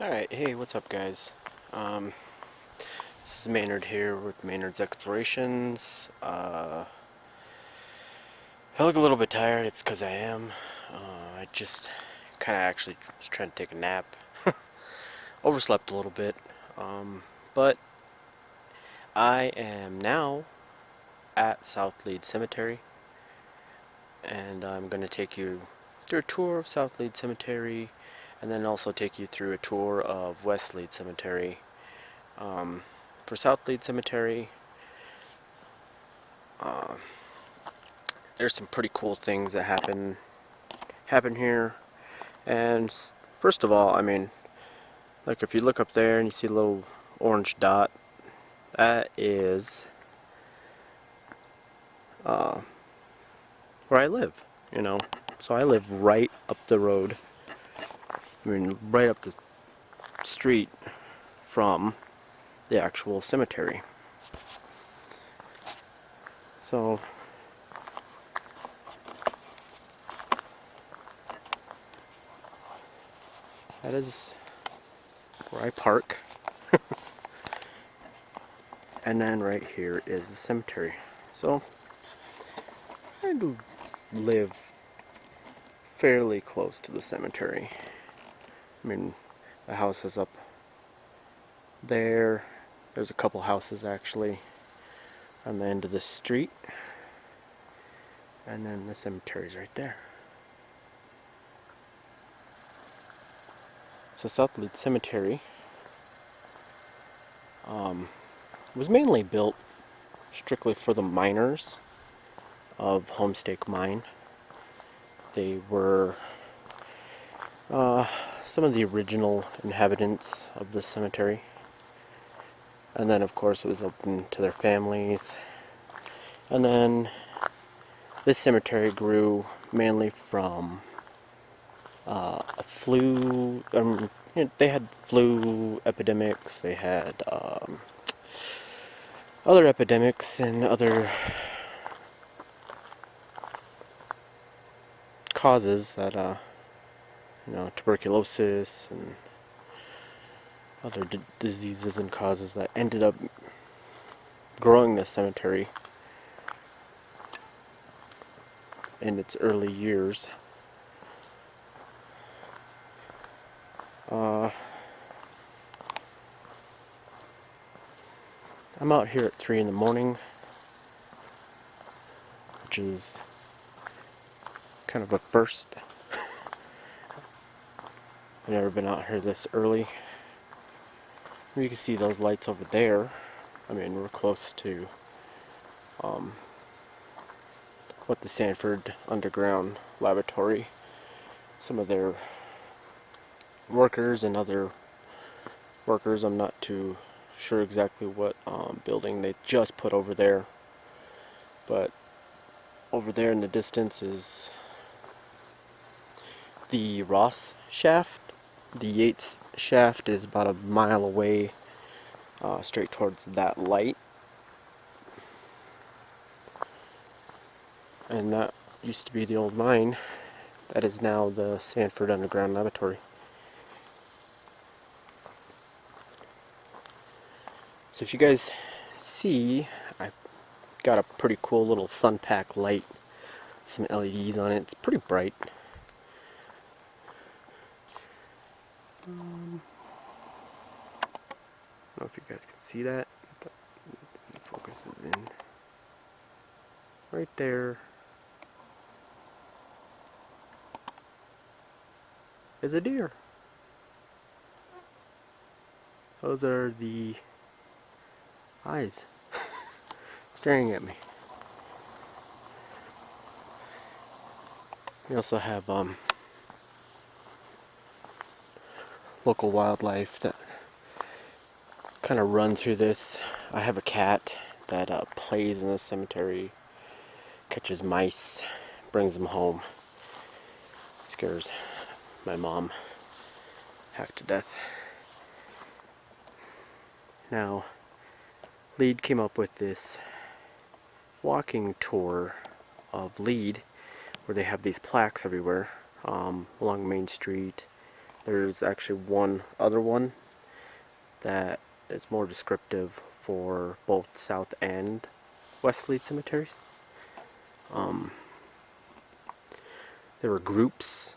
Alright, hey, what's up guys? Um, this is Maynard here with Maynard's Explorations. I look a little bit tired, it's because I am. I just kind of actually was trying to take a nap. Overslept a little bit. But I am now at South Lead Cemetery. And I'm going to take you through a tour of South Lead Cemetery. And then also take you through a tour of West Lead Cemetery. For South Lead Cemetery, there's some pretty cool things that happen here. And first of all, I mean, like if you look up there and you see a little orange dot, that is where I live, you know. So I live right up the road. I mean, right up the street from the actual cemetery. So that is where I park. And then right here is the cemetery. So I do live fairly close to the cemetery. I mean, the house is up there. There's a couple houses actually on the end of the street. And then the cemetery's right there. So South Lead Cemetery was mainly built strictly for the miners of Homestake Mine. They were some of the original inhabitants of the cemetery. And then of course it was open to their families. And then this cemetery grew mainly from flu. They had flu epidemics. They had other epidemics and other causes that, tuberculosis and other diseases and causes that ended up growing the cemetery in its early years. I'm out here at 3 in the morning, which is kind of a first. I've never been out here this early. You can see those lights over there. I mean, we're close to what the Sanford Underground Laboratory, some of their workers and other workers, I'm not too sure exactly what building they just put over there, but over there in the distance is the Ross shaft. The Yates shaft is about a mile away, straight towards that light. And that used to be the old mine. That is now the Sanford Underground Laboratory. So if you guys see, I've got a pretty cool little sun pack light, some LEDs on it. It's pretty bright. I don't know if you guys can see that, but it focuses in. Right there is a deer. Those are the eyes staring at me. We also have local wildlife that kind of run through this. I have a cat that plays in the cemetery, catches mice, brings them home, scares my mom half to death. Now, Lead came up with this walking tour of Lead, where they have these plaques everywhere along Main Street, There's actually one other one that is more descriptive for both South and West Lead cemeteries. There were groups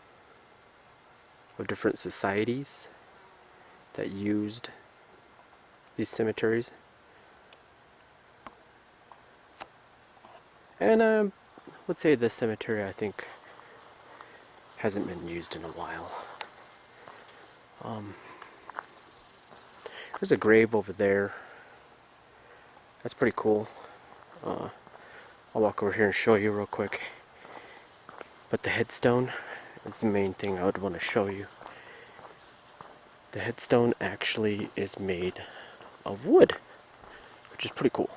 of different societies that used these cemeteries. And let's say this cemetery, I think, hasn't been used in a while. There's a grave over there. That's pretty cool. I'll walk over here and show you real quick. But the headstone is the main thing I would want to show you. The headstone actually is made of wood, which is pretty cool.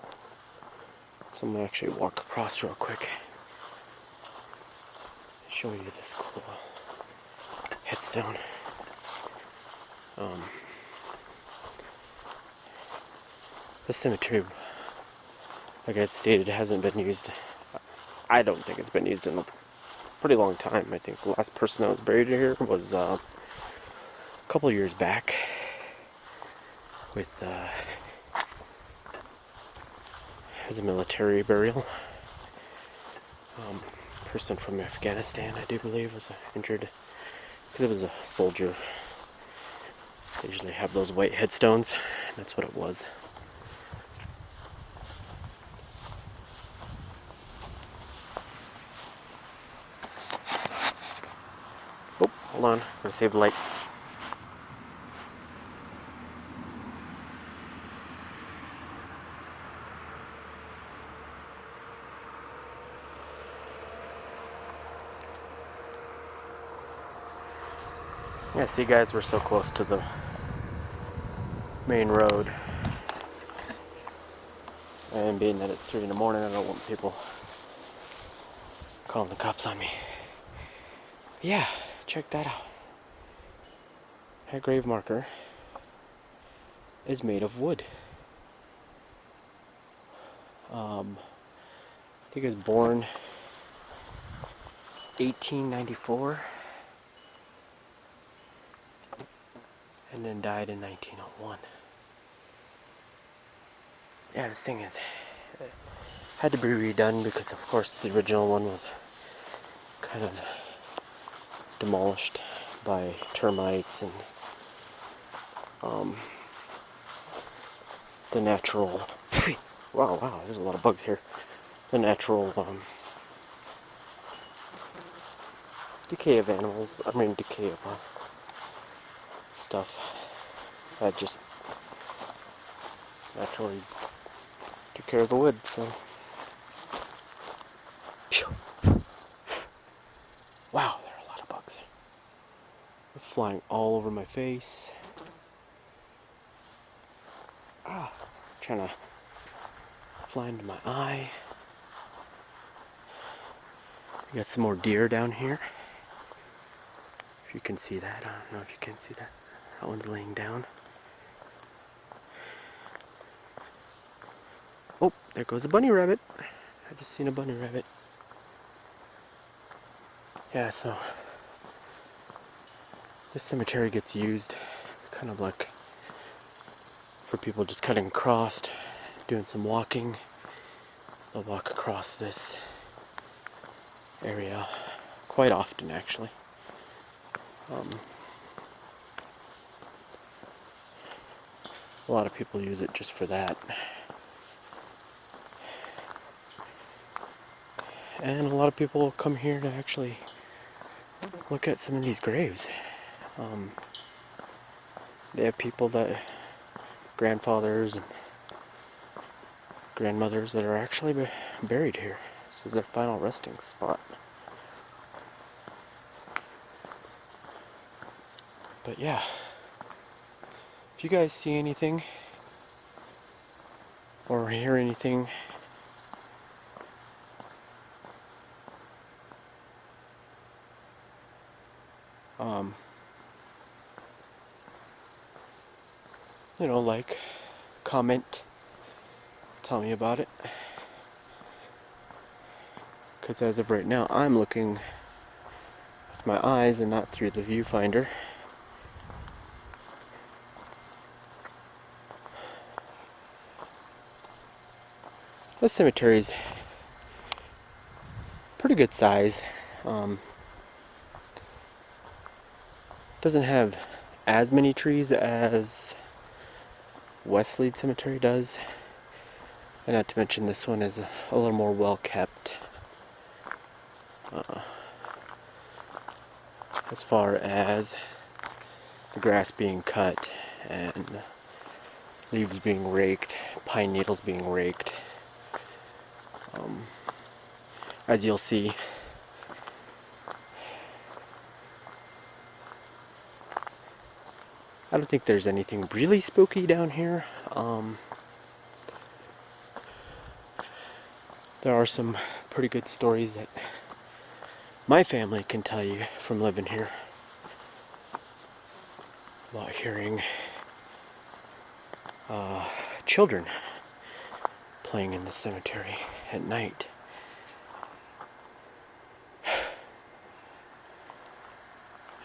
So I'm going to actually walk across real quick. Show you this cool headstone. This cemetery, like I stated, hasn't been used. I don't think it's been used in a pretty long time. I think the last person that was buried here was a couple years back with it was a military burial. Person from Afghanistan, I do believe, was injured because it was a soldier. They usually have those white headstones, and that's what it was. Oh, hold on, I'm gonna save the light. Yeah, see guys, we're so close to the main road. And being that it's 3 in the morning, I don't want people calling the cops on me. Yeah, check that out. That grave marker is made of wood. I think it was born 1894 and then died in 1901. Yeah, this thing is had to be redone because of course the original one was kind of demolished by termites and the natural wow, there's a lot of bugs here. The natural decay of animals, decay of stuff that just naturally took care of the wood, so. Phew. Wow, there are a lot of bugs. They're flying all over my face. Trying to fly into my eye. We got some more deer down here. If you can see that, I don't know if you can see that. That one's laying down. Oh, there goes a bunny rabbit. I just seen a bunny rabbit. Yeah, so this cemetery gets used kind of like for people just cutting across, doing some walking. They'll walk across this area quite often, actually. A lot of people use it just for that. And a lot of people come here to actually look at some of these graves. They have people that, grandfathers and grandmothers, that are actually buried here. This is their final resting spot. But yeah, if you guys see anything or hear anything, like, comment, tell me about it. Because as of right now, I'm looking with my eyes and not through the viewfinder. This cemetery is pretty good size. Doesn't have as many trees as Westlead Cemetery does. And not to mention this one is a little more well kept. As far as the grass being cut and leaves being raked, pine needles being raked. As you'll see, I don't think there's anything really spooky down here. There are some pretty good stories that my family can tell you from living here about hearing children playing in the cemetery at night.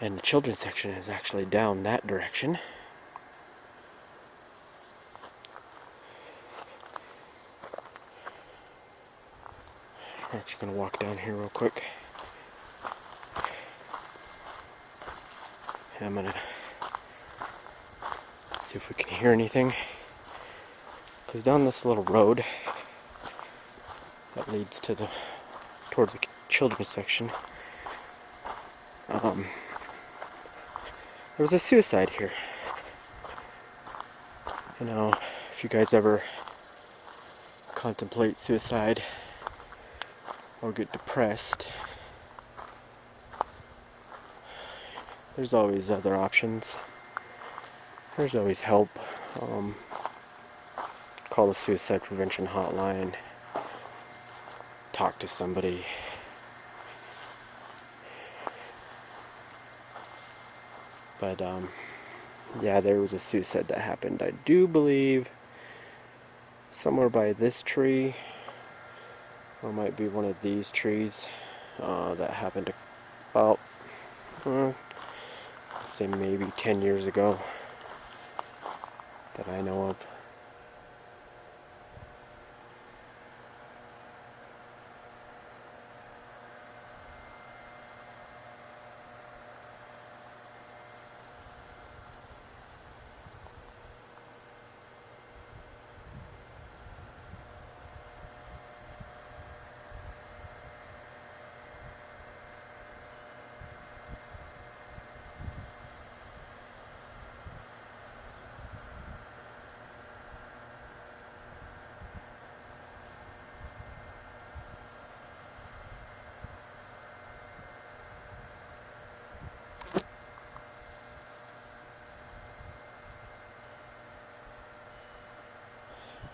And the children's section is actually down that direction. I'm actually going to walk down here real quick. And I'm going to see if we can hear anything. Because down this little road that leads to towards the children's section, there was a suicide here. You know, if you guys ever contemplate suicide or get depressed, there's always other options. There's always help. Call the suicide prevention hotline. Talk to somebody. But yeah, there was a suicide that happened. I do believe somewhere by this tree, or it might be one of these trees, that happened about, say maybe 10 years ago that I know of.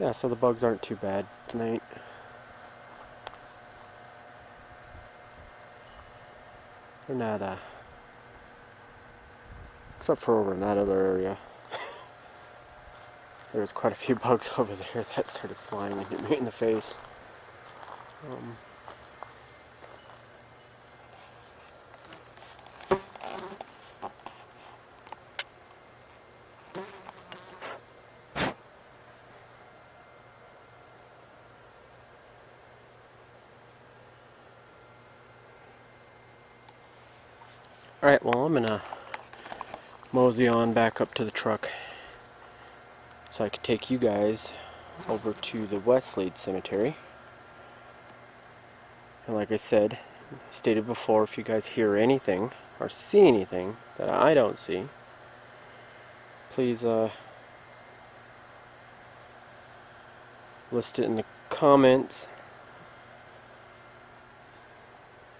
Yeah, so the bugs aren't too bad tonight. They're not, except for over in that other area. There was quite a few bugs over there that started flying and hit me in the face. Alright, well, I'm gonna mosey on back up to the truck so I can take you guys over to the Westlead Cemetery. And like I stated before, if you guys hear anything or see anything that I don't see, please list it in the comments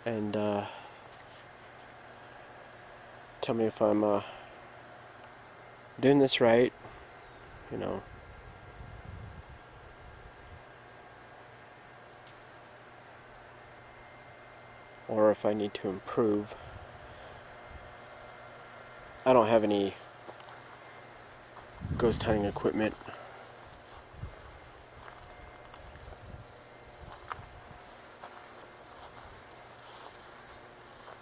and tell me if I'm doing this right, you know. Or if I need to improve. I don't have any ghost hunting equipment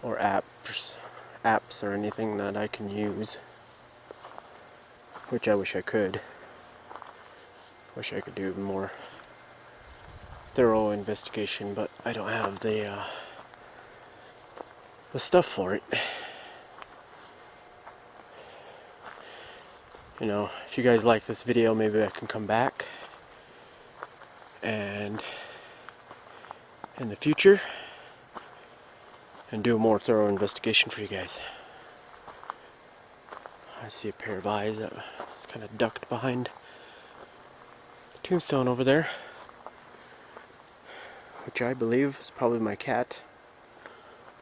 or apps or anything that I can use, which I wish I could. Wish I could do more thorough investigation, but I don't have the stuff for it. You know, if you guys like this video, maybe I can come back and in the future and do a more thorough investigation for you guys. I see a pair of eyes that is kind of ducked behind the tombstone over there, which I believe is probably my cat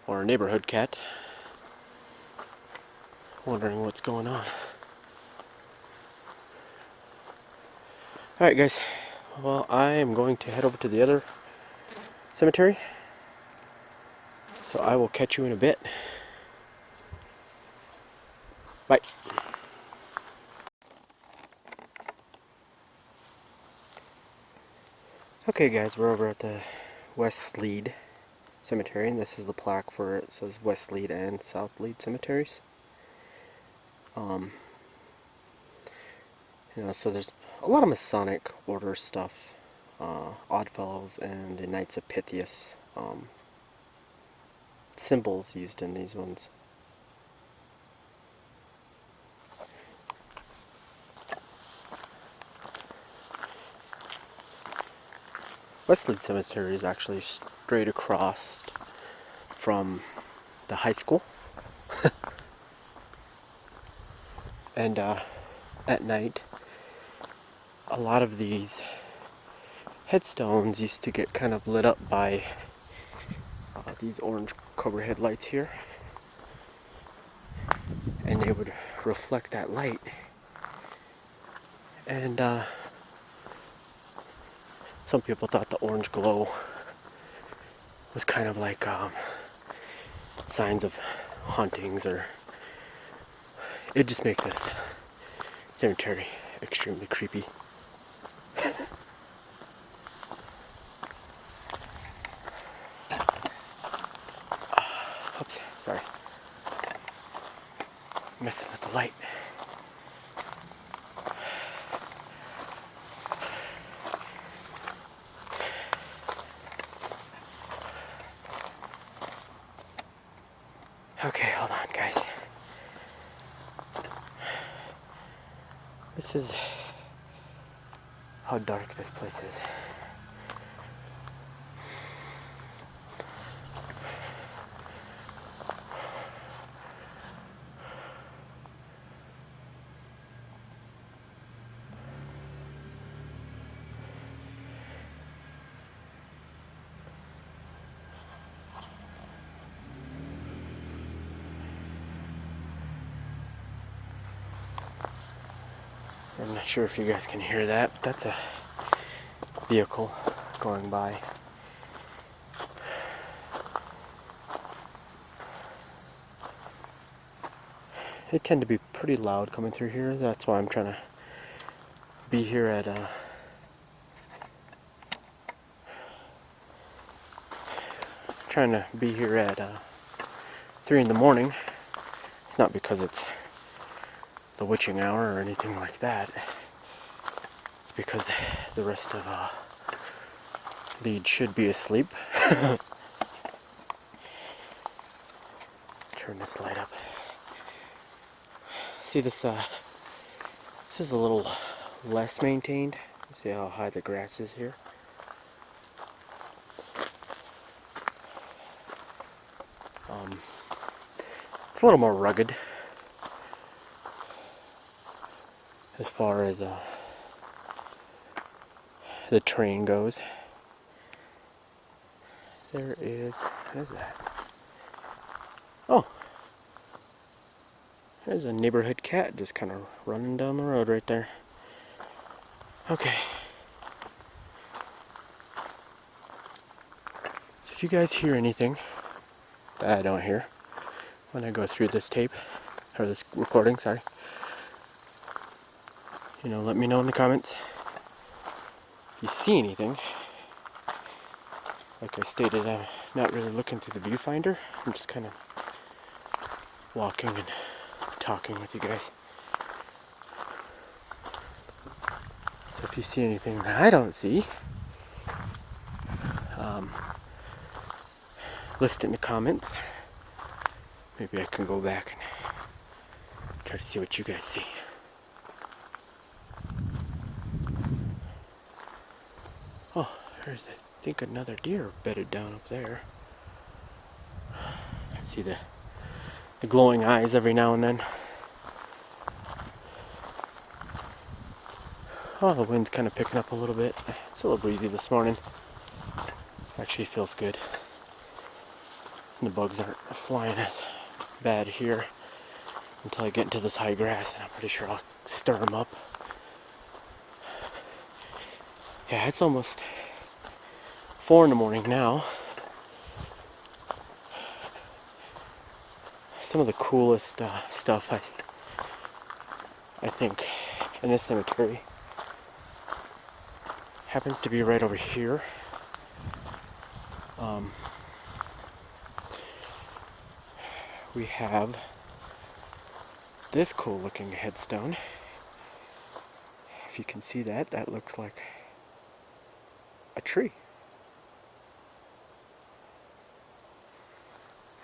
or a neighborhood cat, wondering what's going on. Alright guys, well, I am going to head over to the other cemetery, so I will catch you in a bit. Bye. Okay guys, we're over at the West Lead Cemetery, and this is the plaque for it. It says West Lead and South Lead Cemeteries. You know, so there's a lot of Masonic order stuff, Oddfellows and the Knights of Pythias, symbols used in these ones. Westlead Cemetery is actually straight across from the high school. And at night, a lot of these headstones used to get kind of lit up by these orange Cobra headlights here, and they would reflect that light, and some people thought the orange glow was kind of like signs of hauntings, or it just make this cemetery extremely creepy. Oops, sorry. Messing with the light. Okay, hold on guys. This is how dark this place is. I'm not sure if you guys can hear that, but that's a vehicle going by. They tend to be pretty loud coming through here. That's why I'm trying to be here at 3 in the morning. It's not because it's the witching hour or anything like that. It's because the rest of Lead should be asleep. Let's turn this light up. See this? This is a little less maintained. See how high the grass is here. It's a little more rugged as far as the terrain goes. There is, what is that? Oh, there's a neighborhood cat just kind of running down the road right there. Okay. So if you guys hear anything that I don't hear when I go through this tape, or this recording, sorry, you know, let me know in the comments. If you see anything, like I stated, I'm not really looking through the viewfinder. I'm just kind of walking and talking with you guys. So if you see anything that I don't see, list it in the comments. Maybe I can go back and try to see what you guys see. Oh, there's, I think, another deer bedded down up there. I see the glowing eyes every now and then. Oh, the wind's kind of picking up a little bit. It's a little breezy this morning. Actually feels good. And the bugs aren't flying as bad here until I get into this high grass, and I'm pretty sure I'll stir them up. Yeah, it's almost 4 in the morning now. Some of the coolest stuff I think in this cemetery happens to be right over here. We have this cool looking headstone. If you can see that, that looks like a tree.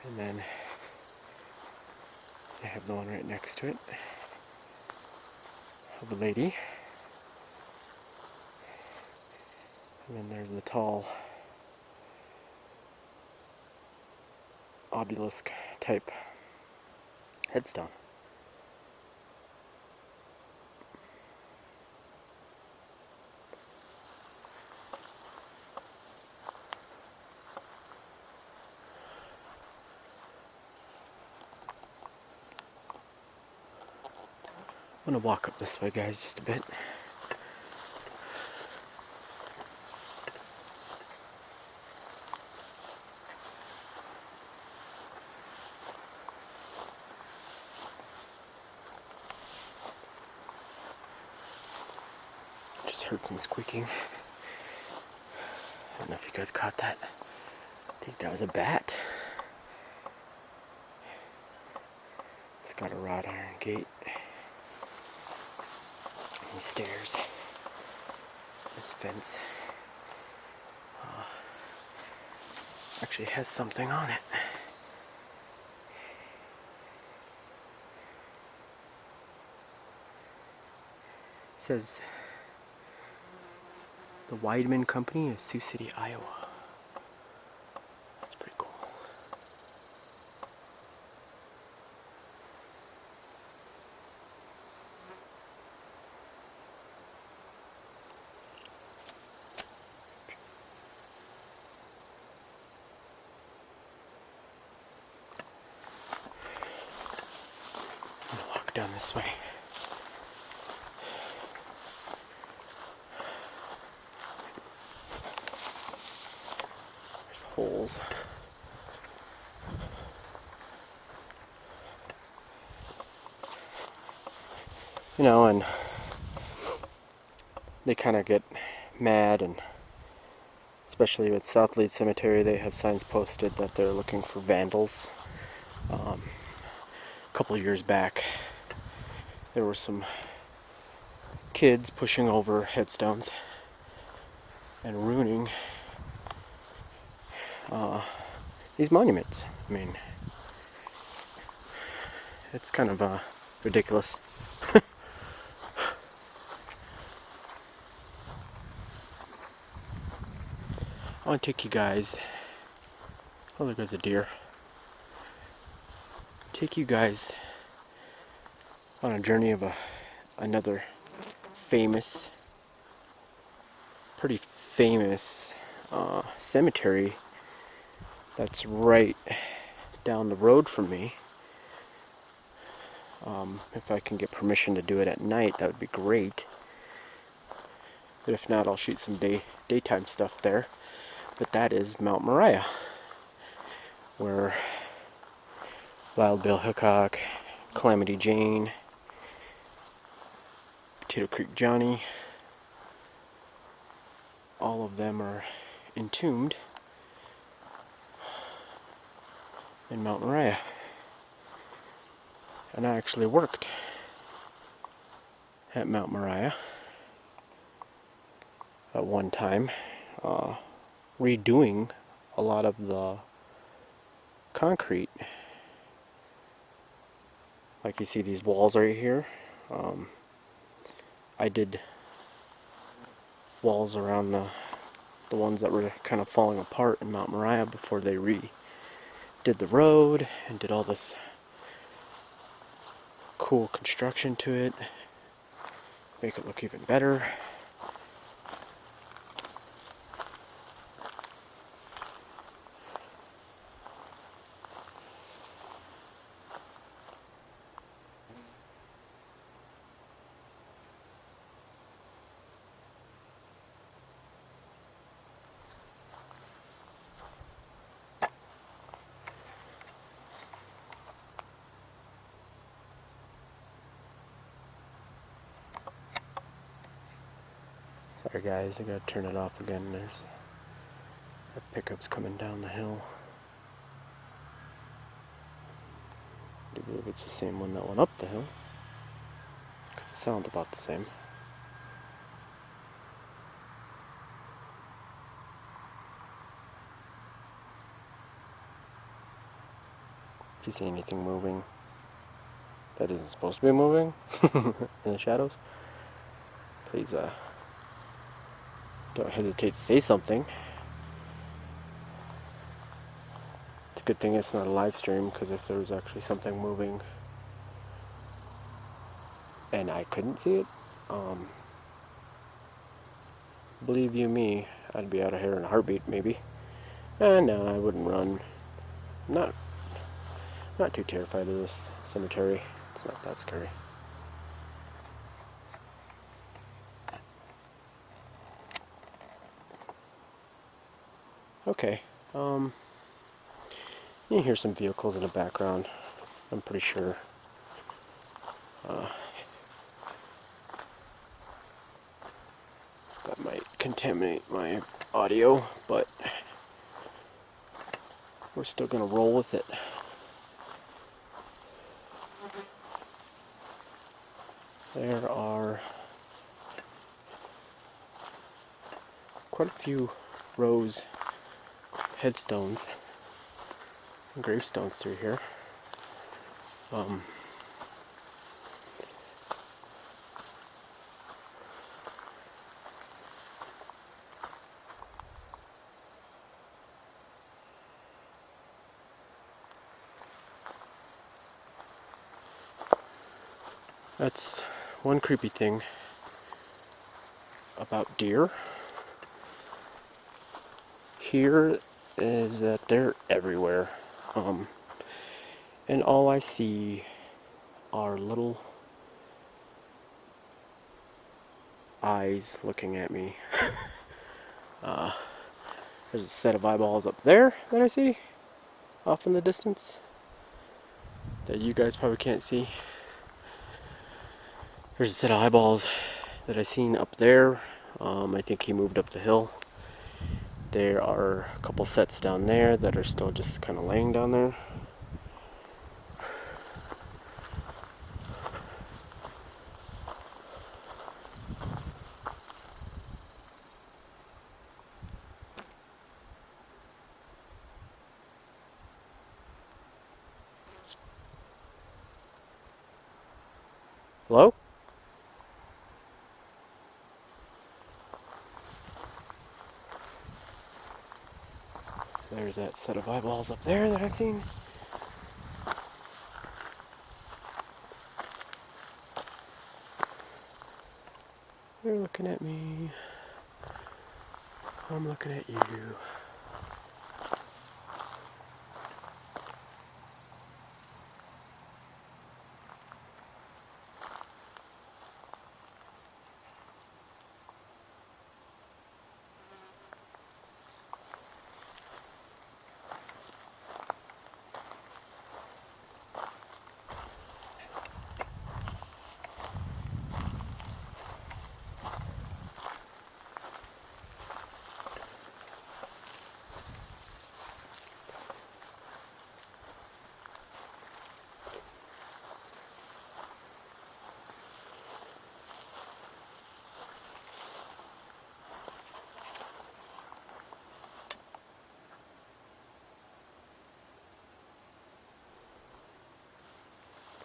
And then I have the one right next to it of a lady. And then there's the tall obelisk type headstone. I'm gonna walk up this way, guys, just a bit. Just heard some squeaking. I don't know if you guys caught that. I think that was a bat. It's got a wrought iron gate. These stairs. This fence. Actually has something on it. It says the Weidman Company of Sioux City, Iowa. That's pretty cool. I'm gonna walk down this way. Holes. You know, and they kind of get mad, and especially with South Lead Cemetery, they have signs posted that they're looking for vandals. A couple years back, there were some kids pushing over headstones and ruining these monuments. I mean, it's kind of ridiculous. I want to take you guys. Oh, there goes a deer. Take you guys on a journey of another famous, pretty famous cemetery that's right down the road from me. If I can get permission to do it at night, that would be great. But if not, I'll shoot some daytime stuff there. But that is Mount Moriah, where Wild Bill Hickok, Calamity Jane, Potato Creek Johnny, all of them are entombed in Mount Moriah. And I actually worked at Mount Moriah at one time, redoing a lot of the concrete. Like you see these walls right here. I did walls around the ones that were kind of falling apart in Mount Moriah before they redid the road and did all this cool construction to it, make it look even better. Sorry guys, I gotta turn it off again. There's our pickups coming down the hill. I believe it's the same one that went up the hill, because it sounds about the same. If you see anything moving that isn't supposed to be moving in the shadows, please don't hesitate to say something. It's a good thing it's not a live stream, because if there was actually something moving and I couldn't see it, believe you me, I'd be out of here in a heartbeat, maybe. No, I wouldn't run. Not too terrified of this cemetery. It's not that scary. Okay, you hear some vehicles in the background. I'm pretty sure that might contaminate my audio, but we're still gonna roll with it. There are quite a few rows, headstones, and gravestones through here. That's one creepy thing about deer here, is that they're everywhere. And all I see are little eyes looking at me. There's a set of eyeballs up there that I see off in the distance that you guys probably can't see. There's a set of eyeballs that I seen up there. I think he moved up the hill. There are a couple sets down there that are still just kind of laying down there. Hello? There's that set of eyeballs up there that I've seen. They're looking at me. I'm looking at you.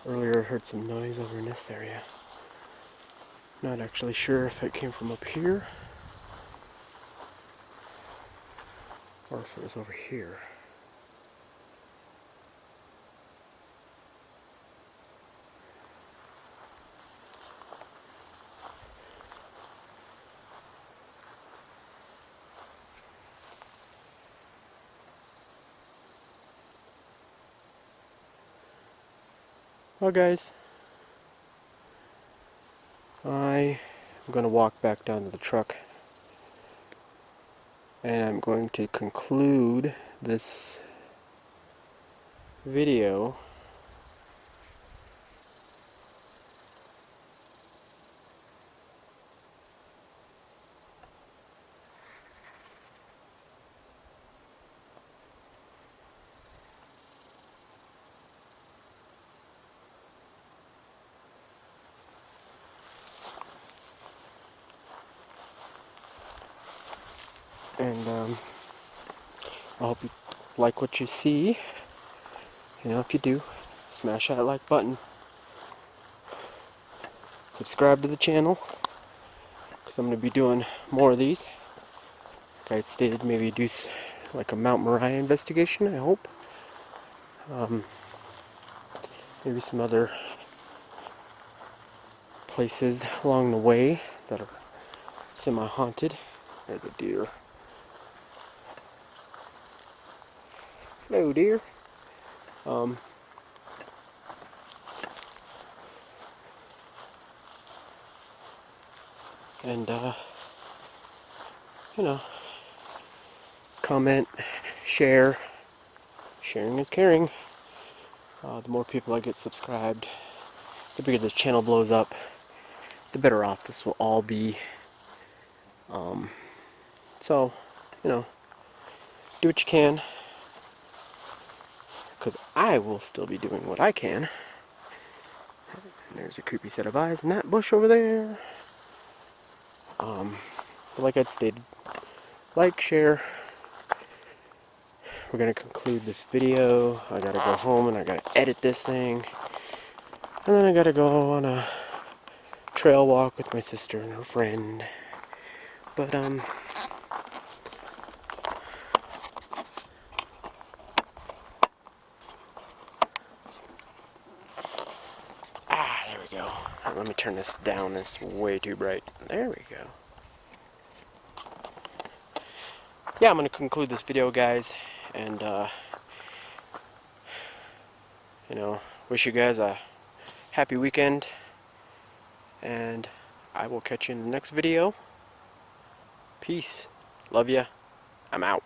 Earlier I heard some noise over in this area. Not actually sure if it came from up here or if it was over here. Well guys, I am going to walk back down to the truck and I'm going to conclude this video and I hope you like what you see. You know, if you do, smash that like button. Subscribe to the channel, because I'm going to be doing more of these. Like I stated, maybe do like a Mount Moriah investigation, I hope. Maybe some other places along the way that are semi-haunted. There's a deer. Hello, deer. And you know, comment, share. Sharing is caring. The more people I get subscribed, the bigger the channel blows up, the better off this will all be. So, you know, do what you can, because I will still be doing what I can. And there's a creepy set of eyes in that bush over there. But like I'd stated, like, share. We're going to conclude this video. I gotta go home and I gotta edit this thing. And then I gotta go on a trail walk with my sister and her friend. But, there we go. Right, let me turn this down. It's way too bright. There we go. Yeah, I'm going to conclude this video, guys. And, you know, wish you guys a happy weekend. And I will catch you in the next video. Peace. Love ya. I'm out.